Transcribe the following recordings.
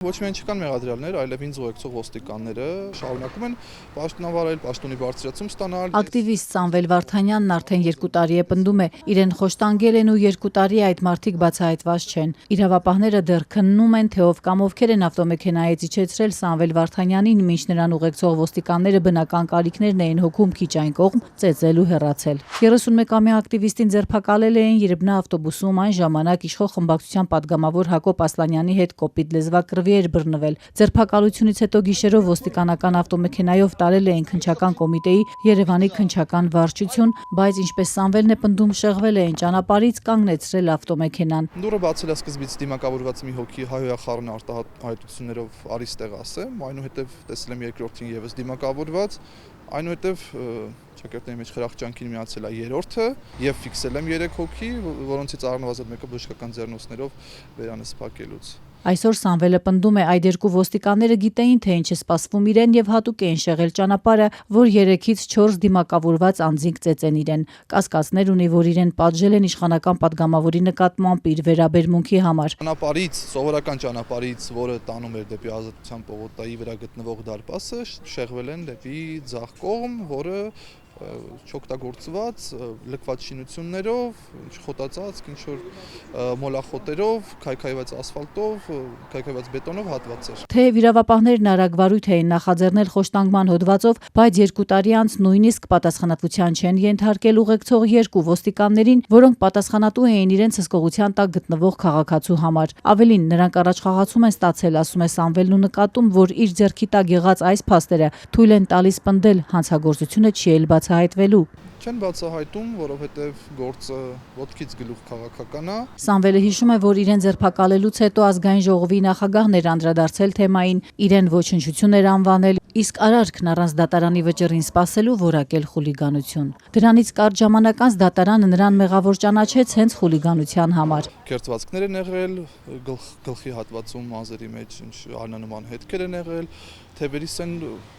Ոչ միայն չկան մեղադրյալներ, այլև ինձ ուղեկցող ոստիկանները շարունակում են պաշտոնավարել, պաշտոնի բարձրացում ստանալ։ Ակտիվիստ Սամվել Վարդանյանն արդեն 2 տարի է պնդում է, իրեն խոշտանգել են ու 2 տարի այդ մարդիկ բացահայտված չեն։ Իրավապահները դեռ քննում են, թե ով կամ ովքեր են ավտոմեքենայից իջեցրել Սամվել Վարդանյանին, մինչ նրան ուղեկցող ոստիկանները բնական կարիքներն էին հոգում քիչ այն կողմ ծեծել ու հեռացել։ 31-ամյա ակտիվիստին ձերբակալել էին, երբ նա ավտոբուսում այն ժամանակ իշխող խմբակցության падգամավոր Հակոբ Ասլանյանի հետ կոպիտ լեզվակռվի էր բռնվել։ Ձերբակալությունից հետո գիշերով ոստիկանական ավտոմեքենայով տարել էին քննչական կոմիտեի Երևանի քննչական վարչություն, բայց ինչպես Սամվելն է պնդում, շեղվել էին ճանապարհից, կանգնեցրել ավտոմեքենան։ Դուրը բացել է սկզբից դիմակավորված մի հոգի հայոյախառն արտահայտություններով արի ստեղ ասեմ, այնուհետև տեսել եմ երկրորդին եւս դիմակավորված, այնուհետև ճակերտների մեջ խրախճանքին միացել է երրորդը եւ ֆիքսել եմ 3 հոգի, որոնցից առնվազն մեկը բժշկական ձեռնոցներով վերանը սփակելուց։ Այսօր Սամվելը պնդում է, այդ 2 ոստիկանները գիտեին, թե ինչ է սպասվում իրեն եւ հատուկ էին շեղել ճանապարհը, որ 3-ից 4 դիմակավորված անձինք ծեծեն իրեն։ Կասկածներ ունի, որ իրեն պատժել են իշխանական падգամավորի նկատմամբ իր վերաբերմունքի համար։ Ճանապարհից, սովորական ճանապարհից, որը տանում էր դեպի Ազատության պողոտայի վրա գտնվող դարպասը, շեղվել են դեպի ձախ կողմ, որը չօգտագործված լքված շինություններով, խոտածածկ, ինչ որ մոլախոտերով, քայքայված ասֆալտով, քայքայված բետոնով հատված էր։ Թեև իրավապահներն արագ վարույթ էին նախաձեռնել խոշտանգման հոդվածով, բայց 2 տարի անց նույնիսկ պատասխանատվության չեն ենթարկել ուղեկցող 2 ոստիկաններին, որոնք պատասխանատու էին իրենց հսկողության տակ գտնվող քաղաքացու համար։ Ավելին, նրանք առաջխաղացում են ստացել, ասում է Սամվելն ու նկատում, որ իր ձեռքի տակ եղած այս փաստերը թույլ են տալիս պնդել, հանցագործությունը չի էլ բացահայտվելու։ Չեն բացահայտում, որովհետև գործը ոտքից գլուխ քաղաքական է։ Սամվելը հիշում է, որ իրեն ձերբակալելուց հետո ազգային ժողովի նախագահն էր անդրադարձել թեմային, իրեն ոչնչություն էր անվանել, իսկ արարքն առանց դատարանի վճռին սպասելու որակել խուլիգանություն։ Դրանից կարճ ժամանակ անց դատարանը նրան մեղավոր ճանաչեց հենց խուլիգանության համար։ Կերծվածքներ են եղել, գլխի հատվածում մազերի մեջ ինչ արնանման հետքեր են եղել, թևերից են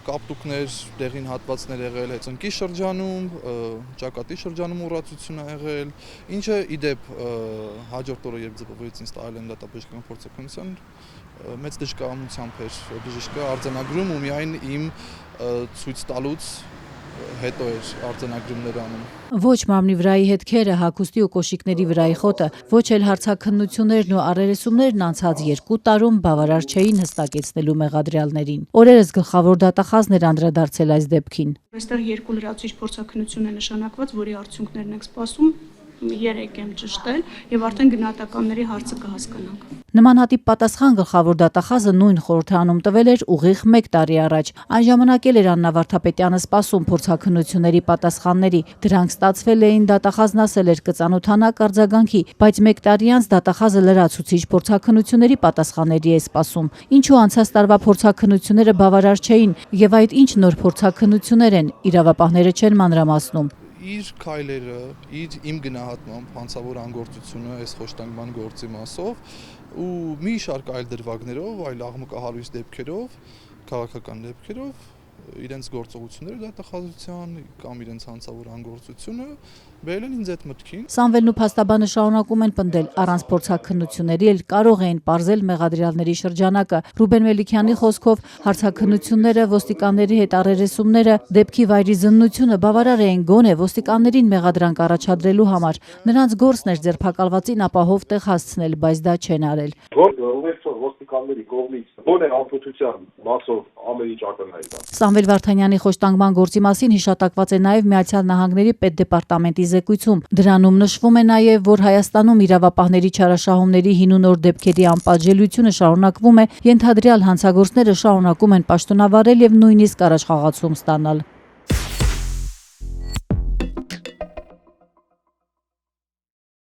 կապտուկներ, դեղին հատվածներ եղել, ծնկի շրջանում, ճակատի շրջանում ուռացություն է եղել, ինչը իդեպ հաջորդ օրը երբ ձգվեց ինձ տարել են դատաբժշկական փորձաքննության, մեծ դժկամությամբ էր բժիշկը արձանագրում ու միայն իմ ցույց տալուց հետո էր արձանագրումներ անում։ Ոչ մարմնի վրայի հետքերը, հագուստի ու կոշիկների վրայի խոտը, ոչ էլ հարցաքննություններն ու առերեսումներն անցած 2 տարում բավարար չէին հստակեցնելու մեղադրյալներին։ Օրերս գլխավոր դատախազն էր անդրադարձել այս դեպքին։ Այստեղ 2 լրացուցիչ փորձաքննություն է նշանակված, որի արդյունքներն ենք սպասում, 3 եմ ճշտել եւ արդեն գնահատականների հարցը կհասկանանք։ Նմանատիպ պատասխան գլխավոր դատախազը նույն խորհրդանում տվել էր ուղիղ 1 տարի առաջ։ Այն ժամանակ էլ էր Աննա Վարդապետյանը սպասում փորձաքննությունների պատասխանների։ Դրանք ստացվել էին, դատախազն ասել էր կծանոթանաք արձագանքի, բայց 1 տարի անց դատախազը լրացուցիչ փորձաքննությունների պատասխանների է սպասում։ Ինչու անցած տարվա փորձաքննությունները բավարար չէին եւ այդ ինչ նոր փորձաքննություններ են, իրավապահները չեն մանրամասնում։ Իր քայլերը, իմ գնահատմամբ հանցավոր անգործությունը այս խոշտանգման գործի մասով ու մի շարք այլ դրվագներով, այլ աղմկահարույց դեպքերով, քաղաքական դեպքերով իրենց գործողությունները դատախազության կամ իրենց հանցավոր անգործությունը բերել են ինձ այդ մտքին։ Սամվելն ու փաստաբանը շարունակում են պնդել, առանց փորձաքննությունների էլ կարող էին պարզել մեղադրյալների շրջանակը։ Ռուբեն Մելիքյանի խոսքով հարցաքննությունները, ոստիկանների հետ առերեսումները, դեպքի վայրի զննությունը բավարար էին գոնե ոստիկաններին մեղադրանք առաջադրելու համար։ Նրանց գործն էր ձերբակալվածին ապահով տեղ հասցնել, բայց դա չեն արել։ Ոստիկանների կողմից ո՞ր է անփոփության մասով ամեն ինչ ակնհայտ է։ Սամվել Վարդանյանի խոշտանգման գործի մասին հիշատակված է նաև Միացյալ Նահանգների պետդեպարտամենտի զեկույցում։ Դրանում նշվում է նաև, որ Հայաստանում իրավապահների չարաշահումների հին ու նոր դեպքերի անպատժելիությունը շարունակվում է, ենթադրյալ հանցագործները շարունակում են պաշտոնավարել եւ նույնիսկ առաջխաղացում ստանալ։